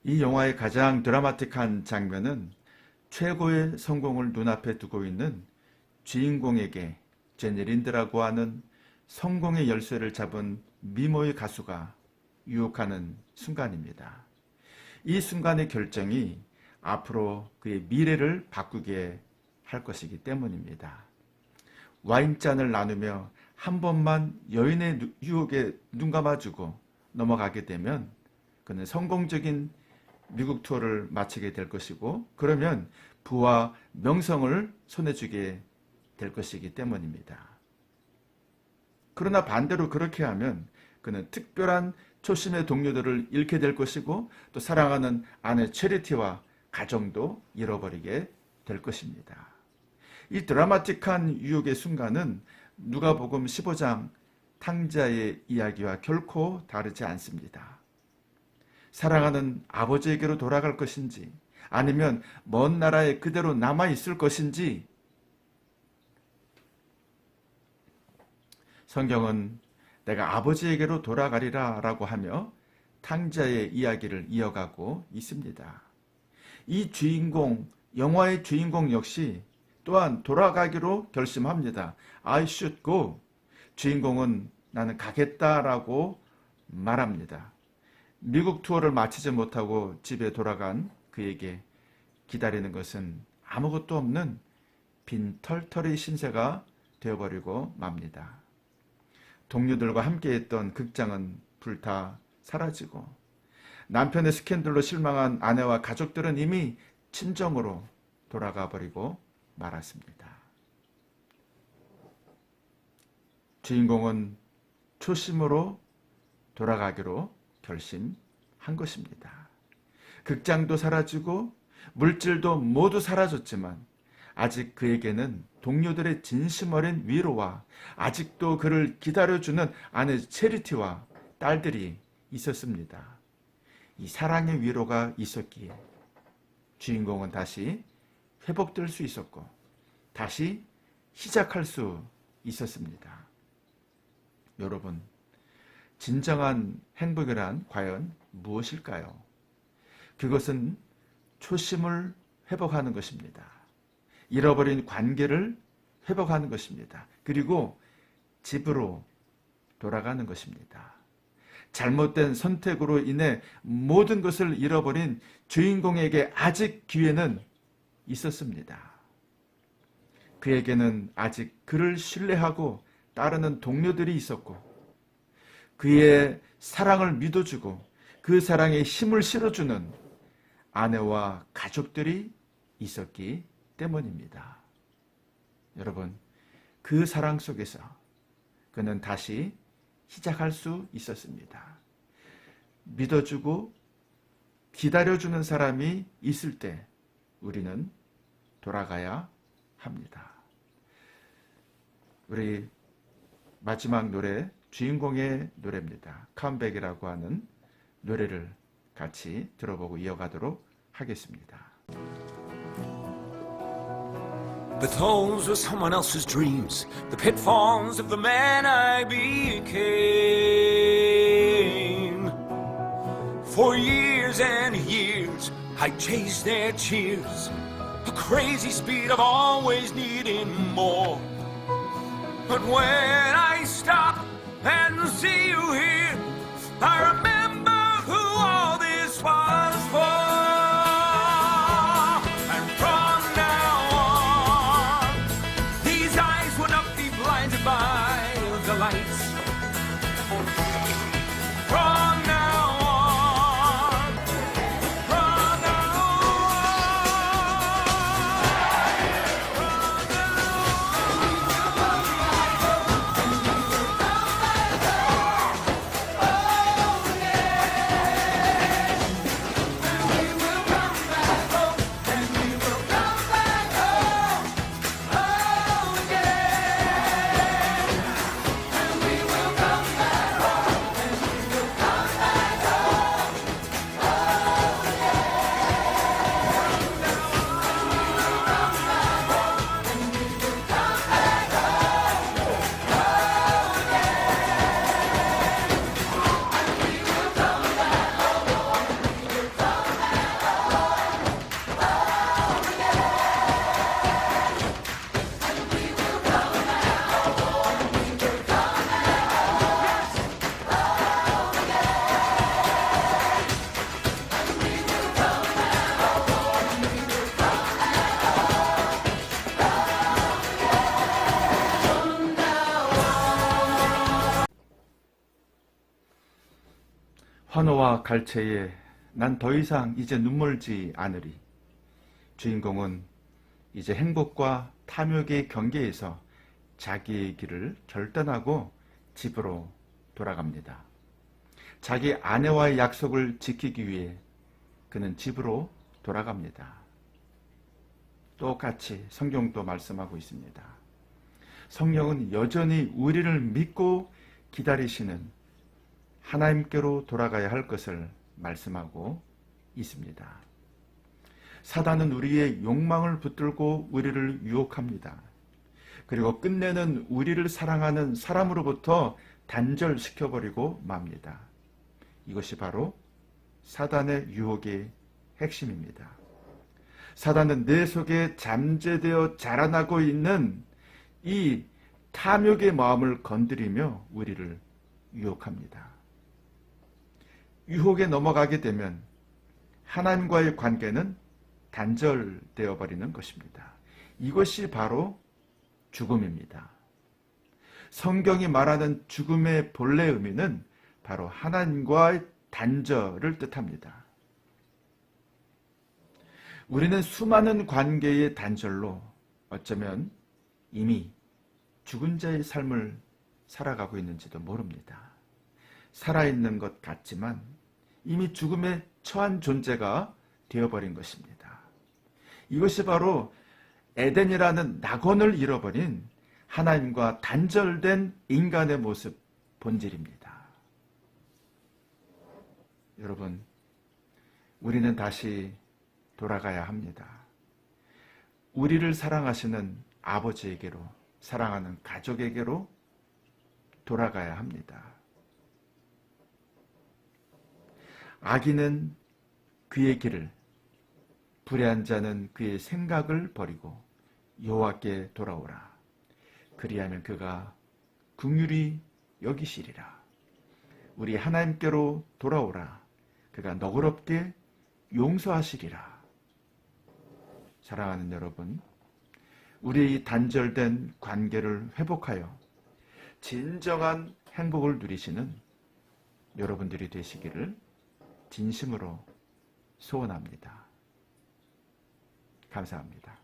이 영화의 가장 드라마틱한 장면은 최고의 성공을 눈앞에 두고 있는 주인공에게 제니 린드라고 하는 성공의 열쇠를 잡은 미모의 가수가 유혹하는 순간입니다. 이 순간의 결정이 앞으로 그의 미래를 바꾸게 할 것이기 때문입니다. 와인잔을 나누며 한 번만 여인의 유혹에 눈 감아주고 넘어가게 되면 그는 성공적인 미국 투어를 마치게 될 것이고, 그러면 부와 명성을 손에 쥐게 될 것이기 때문입니다. 그러나 반대로 그렇게 하면 그는 특별한 초심의 동료들을 잃게 될 것이고, 또 사랑하는 아내 체리티와 가정도 잃어버리게 될 것입니다. 이 드라마틱한 유혹의 순간은 누가복음 15장 탕자의 이야기와 결코 다르지 않습니다. 사랑하는 아버지에게로 돌아갈 것인지, 아니면 먼 나라에 그대로 남아있을 것인지, 성경은 내가 아버지에게로 돌아가리라 라고 하며 탕자의 이야기를 이어가고 있습니다. 이 주인공, 영화의 주인공 역시 또한 돌아가기로 결심합니다. I should go. 주인공은 나는 가겠다라고 말합니다. 미국 투어를 마치지 못하고 집에 돌아간 그에게 기다리는 것은 아무것도 없는 빈 털털이 신세가 되어버리고 맙니다. 동료들과 함께했던 극장은 불타 사라지고, 남편의 스캔들로 실망한 아내와 가족들은 이미 친정으로 돌아가 버리고 말았습니다. 주인공은 초심으로 돌아가기로 결심한 것입니다. 극장도 사라지고 물질도 모두 사라졌지만 아직 그에게는 동료들의 진심 어린 위로와 아직도 그를 기다려주는 아내 체리티와 딸들이 있었습니다. 이 사랑의 위로가 있었기에 주인공은 다시 회복될 수 있었고 다시 시작할 수 있었습니다. 여러분, 진정한 행복이란 과연 무엇일까요? 그것은 초심을 회복하는 것입니다. 잃어버린 관계를 회복하는 것입니다. 그리고 집으로 돌아가는 것입니다. 잘못된 선택으로 인해 모든 것을 잃어버린 주인공에게 아직 기회는 있었습니다. 그에게는 아직 그를 신뢰하고 따르는 동료들이 있었고, 그의 사랑을 믿어주고 그 사랑에 힘을 실어주는 아내와 가족들이 있었기 때문입니다. 여러분, 그 사랑 속에서 그는 다시 시작할 수 있었습니다. 믿어주고 기다려주는 사람이 있을 때 우리는 돌아가야 합니다. 우리 마지막 노래, 주인공의 노래입니다. 컴백이라고 하는 노래를 같이 들어보고 이어가도록 하겠습니다. But those were someone else's dreams, the pitfalls of the man I became. For years and years I chased their cheers, a crazy speed of always needing more. But when I stop and see you here, I remember who all this was for. And from now on, these eyes will not be blinded by the lights. From now on, from now on, 환호와 갈채에 난 더 이상 이제 눈물지 않으리. 주인공은 이제 행복과 탐욕의 경계에서 자기의 길을 결단하고 집으로 돌아갑니다. 자기 아내와의 약속을 지키기 위해 그는 집으로 돌아갑니다. 똑같이 성경도 말씀하고 있습니다. 성령은 여전히 우리를 믿고 기다리시는 하나님께로 돌아가야 할 것을 말씀하고 있습니다. 사단은 우리의 욕망을 붙들고 우리를 유혹합니다. 그리고 끝내는 우리를 사랑하는 사람으로부터 단절시켜버리고 맙니다. 이것이 바로 사단의 유혹의 핵심입니다. 사단은 내 속에 잠재되어 자라나고 있는 이 탐욕의 마음을 건드리며 우리를 유혹합니다. 유혹에 넘어가게 되면 하나님과의 관계는 단절되어 버리는 것입니다. 이것이 바로 죽음입니다. 성경이 말하는 죽음의 본래 의미는 바로 하나님과의 단절을 뜻합니다. 우리는 수많은 관계의 단절로 어쩌면 이미 죽은 자의 삶을 살아가고 있는지도 모릅니다. 살아있는 것 같지만 이미 죽음에 처한 존재가 되어버린 것입니다. 이것이 바로 에덴이라는 낙원을 잃어버린 하나님과 단절된 인간의 모습, 본질입니다. 여러분, 우리는 다시 돌아가야 합니다. 우리를 사랑하시는 아버지에게로, 사랑하는 가족에게로 돌아가야 합니다. 악인은 그의 길을, 불의한 자는 그의 생각을 버리고 여호와께 돌아오라. 그리하면 그가 긍휼히 여기시리라. 우리 하나님께로 돌아오라. 그가 너그럽게 용서하시리라. 사랑하는 여러분, 우리의 단절된 관계를 회복하여 진정한 행복을 누리시는 여러분들이 되시기를 진심으로 소원합니다. 감사합니다.